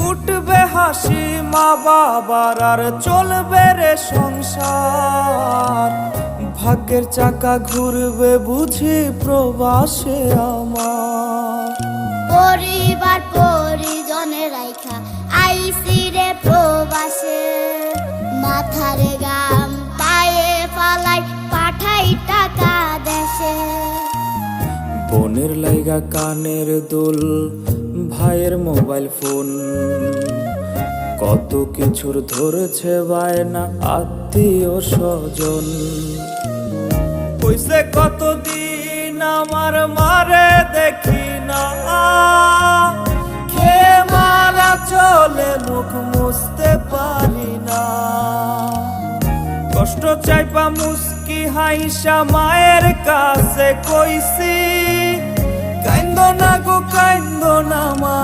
উঠবে হাসি মা বাবার আর চলবে রে সংসার। ভাগ্যের চাকা ঘুরবে বুঝি প্রবাসে আমার। পরিবার পরিজনের রাইখা আইসি রে প্রবাসে, মাথারে গাম পায়ে ফালাই পাঠাই টাকা দেশে। বোনের লাইগা কানের দুল, ভাইয়ের মোবাইল ফোন, কত কিছুর ধরেছে বায়না আত্মীয় স্বজন। কইছে কতদিন আমার মারে দেখি না, খেয়ে মারা চলে মুখ মুছতে পারি না। কষ্ট চাইপা মুস্কি হাইসা মায়ের কাছে কইছি, কাইন্দো না গো কাইন্দো না মা।